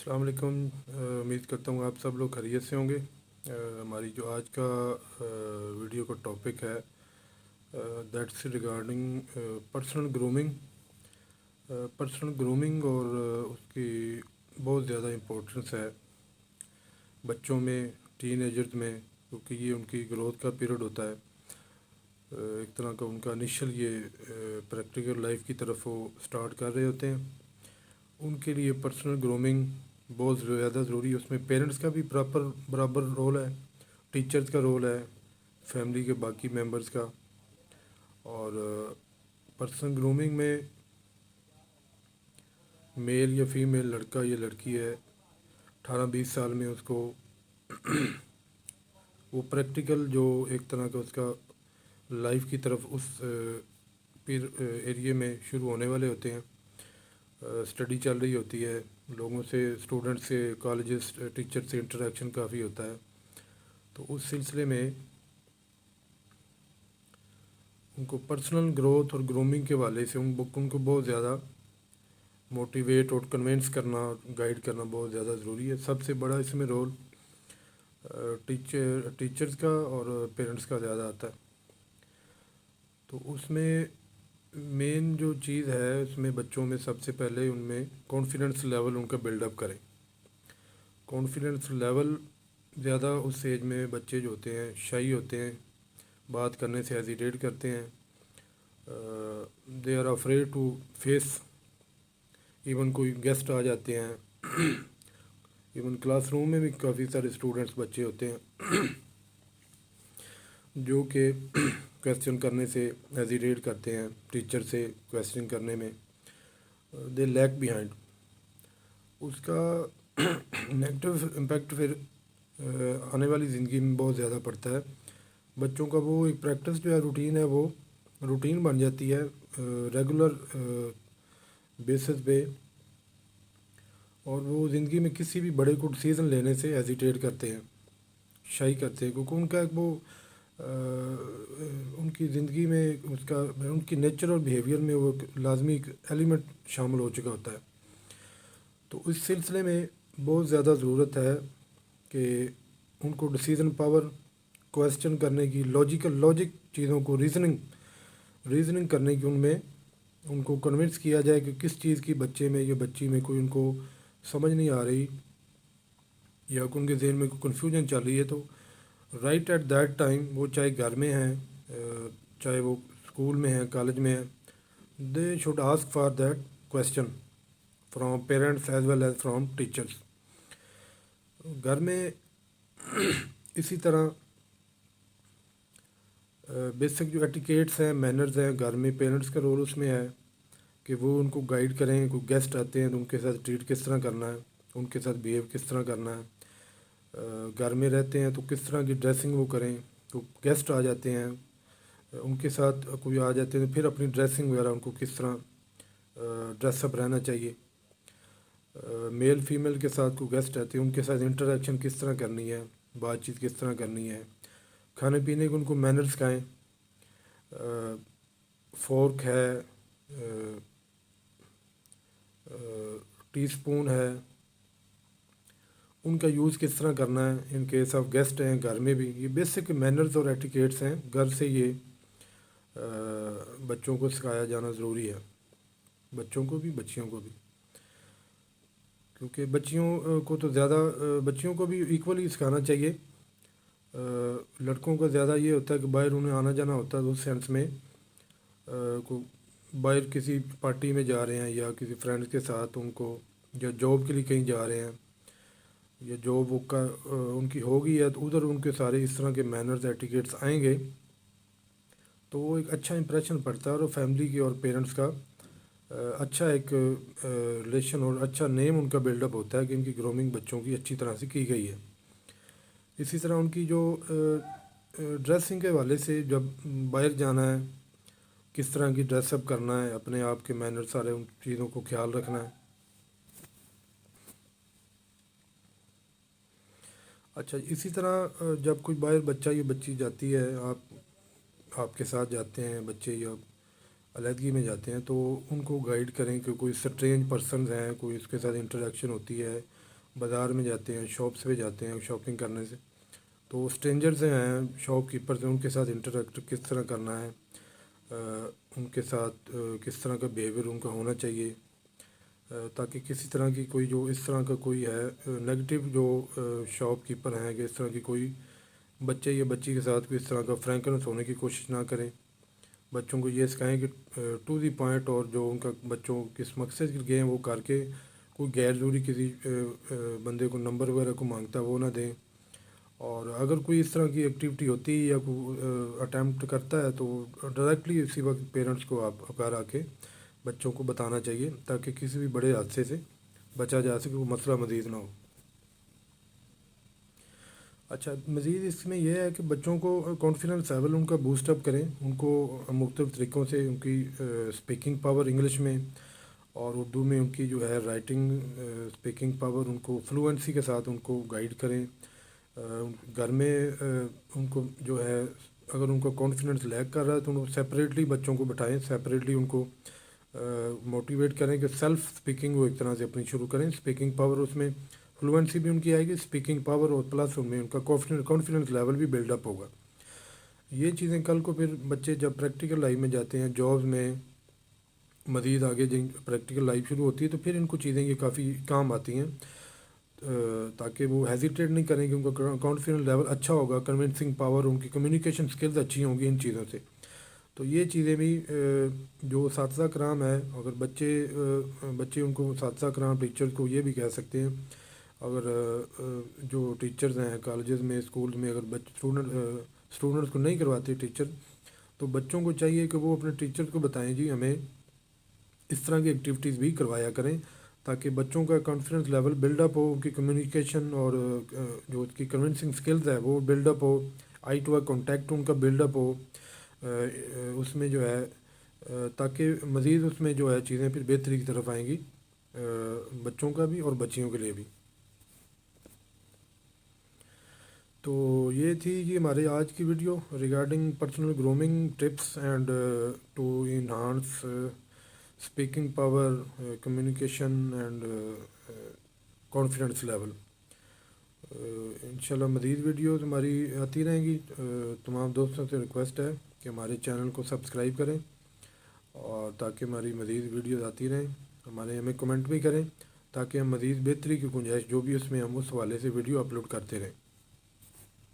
अस्सलाम वालेकुम। उम्मीद करता हूँ आप सब लोग खैरियत से होंगे। हमारी जो आज का वीडियो का टॉपिक है that's regarding personal grooming. Personal grooming और उसकी बहुत ज़्यादा इम्पोर्टेंस है बच्चों में, टीनेजर्स में, क्योंकि ये उनकी ग्रोथ का पीरियड होता है। एक तरह का उनका इनिशियल ये प्रैक्टिकल लाइफ की तरफ वो स्टार्ट कर रहे होते हैं। उनके लिए पर्सनल ग्रूमिंग बहुत ज़्यादा ज़रूरी है। उसमें पेरेंट्स का भी बराबर रोल है, टीचर्स का रोल है, फैमिली के बाकी मेंबर्स का। और पर्सनल ग्रूमिंग में मेल या फीमेल, लड़का या लड़की है, 18-20 साल में उसको वो प्रैक्टिकल जो एक तरह का उसका लाइफ की तरफ उस फिर एरिए में शुरू होने वाले होते हैं। स्टडी चल रही होती है, लोगों से, स्टूडेंट से, कॉलेजेस, टीचर से इंटरेक्शन काफ़ी होता है। तो उस सिलसिले में उनको पर्सनल ग्रोथ और ग्रूमिंग के वाले से उनको बहुत ज़्यादा मोटिवेट और कन्विंस करना, गाइड करना बहुत ज़्यादा ज़रूरी है। सबसे बड़ा इसमें रोल टीचर्स का और पेरेंट्स का ज़्यादा आता है। तो उसमें मेन जो चीज़ है उसमें बच्चों में सबसे पहले उनमें कॉन्फिडेंस लेवल उनका बिल्डअप करें। कॉन्फिडेंस लेवल ज़्यादा उस एज में बच्चे जो होते हैं शाई होते हैं, बात करने से हेजिटेट करते हैं, they are afraid to face. Even कोई गेस्ट आ जाते हैं इवन क्लासरूम में भी काफ़ी सारे स्टूडेंट्स बच्चे होते हैं जो कि क्वेश्चन करने से हेजिटेट करते हैं, टीचर से क्वेश्चन करने में दे लैग बिहाइंड। उसका नेगेटिव इम्पैक्ट फिर आने वाली ज़िंदगी में बहुत ज़्यादा पड़ता है। बच्चों का वो एक प्रैक्टिस जो है, रूटीन है, वो रूटीन बन जाती है रेगुलर बेसिस पे, और वो ज़िंदगी में किसी भी बड़े को डिसीज़न लेने से हेजिटेट करते हैं, शाई करते हैं, क्योंकि उनका एक वो उनकी ज़िंदगी में उसका उनकी नेचर और बिहेवियर में वो लाजमी एक एलिमेंट शामिल हो चुका होता है। तो इस सिलसिले में बहुत ज़्यादा ज़रूरत है कि उनको डिसीज़न पावर, क्वेश्चन करने की, लॉजिक चीज़ों को रीज़निंग करने की उनमें उनको कन्विंस किया जाए कि किस चीज़ की बच्चे में या बच्ची में कोई उनको समझ नहीं आ रही या उनके जहन में कोई कन्फ्यूजन चल रही है। तो राइट एट दैट टाइम, वो चाहे घर में हैं, चाहे वो स्कूल में हैं, कॉलेज में हैं, they should ask for that question from parents as well as from teachers. घर में इसी तरह बेसिक जो एटिकेट्स हैं, मैनर्स हैं, घर में पेरेंट्स का रोल उसमें है कि वो उनको गाइड करें। कोई गेस्ट आते हैं तो उनके साथ ट्रीट किस तरह करना है, उनके साथ बिहेव किस तरह करना है। घर में रहते हैं तो किस तरह की ड्रेसिंग वो करें। तो गेस्ट आ जाते हैं, उनके साथ कोई आ जाते हैं तो फिर अपनी ड्रेसिंग वगैरह उनको किस तरह ड्रेसअप रहना चाहिए। मेल फीमेल के साथ कोई गेस्ट आते हैं, उनके साथ इंटरेक्शन किस तरह करनी है, बातचीत किस तरह करनी है। खाने पीने के उनको मैनर्स सिखाएँ। फोर्क है, टी स्पून है, उनका यूज़ किस तरह करना है। इन केस ऑफ गेस्ट हैं घर में भी, ये बेसिक मैनर्स और एटिकेट्स हैं, घर से ये बच्चों को सिखाया जाना ज़रूरी है, बच्चों को भी, बच्चियों को भी। क्योंकि बच्चियों को तो ज़्यादा, बच्चियों को भी इक्वली सिखाना चाहिए। लड़कों का ज़्यादा ये होता है कि बाहर उन्हें आना जाना होता है, उस सेंस में को बाहर किसी पार्टी में जा रहे हैं या किसी फ्रेंड्स के साथ, उनको या जॉब के लिए कहीं जा रहे हैं या जॉब का उनकी होगी, या तो उधर उनके सारे इस तरह के मैनर्स एटिकेट्स आएंगे तो वो एक अच्छा इंप्रेशन पड़ता है और फैमिली की और पेरेंट्स का अच्छा एक रिलेशन और अच्छा नेम उनका बिल्डअप होता है कि इनकी ग्रूमिंग बच्चों की अच्छी तरह से की गई है। इसी तरह उनकी जो ड्रेसिंग के हवाले से, जब बाहर जाना है किस तरह की ड्रेसअप करना है, अपने आप के मैनर, सारे उन चीज़ों को ख्याल रखना है। अच्छा, इसी तरह जब कोई बाहर बच्चा या बच्ची जाती है, आपके साथ जाते हैं बच्चे या अलहदगी में जाते हैं, तो उनको गाइड करें कि कोई स्ट्रेंज पर्सन हैं, कोई उसके साथ इंटरेक्शन होती है, बाज़ार में जाते हैं, शॉप्स पे जाते हैं शॉपिंग करने से, तो स्ट्रेंजर से हैं शॉप कीपर से, उनके साथ इंटरेक्ट किस तरह करना है, उनके साथ किस तरह का बिहेवियर उनका होना चाहिए, ताकि किसी तरह की कोई जो इस तरह का कोई है नेगेटिव जो शॉप कीपर हैं कि इस तरह की कोई बच्चे या बच्ची के साथ कोई इस तरह का फ्रैंकनेस होने की कोशिश ना करें। बच्चों को ये सिखाएं कि टू दी पॉइंट, और जो उनका बच्चों किस मकसद के लिए वो करके कोई गैर ज़रूरी किसी बंदे को नंबर वगैरह को मांगता है वो ना दें। और अगर कोई इस तरह की एक्टिविटी होती है या कोई अटैम्प्ट करता है तो डायरेक्टली इसी वक्त पेरेंट्स को आप घर आके बच्चों को बताना चाहिए, ताकि किसी भी बड़े हादसे से बचा जा सके, वो मसला मज़ीद ना हो। अच्छा, मज़ीद इसमें यह है कि बच्चों को कॉन्फिडेंस लेवल उनका बूस्टअप करें, उनको मुख्तलिफ़ तरीक़ों से उनकी स्पीकिंग पावर इंग्लिश में और उर्दू में उनकी जो है राइटिंग स्पीकिंग पावर, उनको फ्लुएंसी के साथ उनको गाइड करें। घर में उनको जो है अगर उनका कॉन्फिडेंस लैग कर रहा है तो उनको सेपरेटली बच्चों को बिठाएं, सेपरेटली उनको मोटिवेट करें कि सेल्फ़ स्पीकिंग वो एक तरह से अपनी शुरू करें। स्पीकिंग पावर उसमें फ्लुएंसी भी उनकी आएगी, स्पीकिंग पावर, और प्लस उनमें उनका कॉन्फिडेंस लेवल भी बिल्डअप होगा। ये चीज़ें कल को फिर बच्चे जब प्रैक्टिकल लाइफ में जाते हैं, जॉब्स में मज़ीद आगे जिन प्रैक्टिकल लाइफ शुरू होती है, तो फिर इनको चीज़ें ये काफ़ी काम आती हैं, ताकि वो हेजिटेट नहीं करें कि उनका कॉन्फिडेंस लेवल अच्छा होगा, कन्विंसिंग पावर, उनकी कम्युनिकेशन स्किल्स अच्छी होंगी इन चीज़ों से। तो ये चीज़ें भी जो साथी कराम है, अगर बच्चे उनको साथी कराम टीचर्स को ये भी कह सकते हैं, अगर जो टीचर्स हैं कॉलेजेस में स्कूल में, अगर स्टूडेंट्स को नहीं करवाते टीचर, तो बच्चों को चाहिए कि वो अपने टीचर को बताएं जी हमें इस तरह की एक्टिविटीज़ भी करवाया करें, ताकि बच्चों का कॉन्फिडेंस लेवल बिल्डअप हो, उनकी कम्युनिकेशन और जो उसकी कन्विंसिंग स्किल्स है वो बिल्डअप हो, आई टू आई कॉन्टैक्ट उनका बिल्डअप हो उसमें जो है, ताकि मज़ीद उसमें जो है चीज़ें फिर बेहतरी की तरफ आएंगी बच्चों का भी और बच्चियों के लिए भी। तो ये थी जी हमारी आज की video regarding personal grooming tips and to enhance speaking power, communication and confidence level. इंशाल्लाह मज़ीद वीडियोस हमारी आती रहेंगी। तमाम दोस्तों से रिक्वेस्ट है कि हमारे चैनल को सब्सक्राइब करें, और ताकि हमारी मज़ीद वीडियोस आती रहें, हमें कमेंट भी करें, ताकि हम मज़ीद बेहतरी की गुंजाइश जो भी उसमें हम उस हवाले से वीडियो अपलोड करते रहें।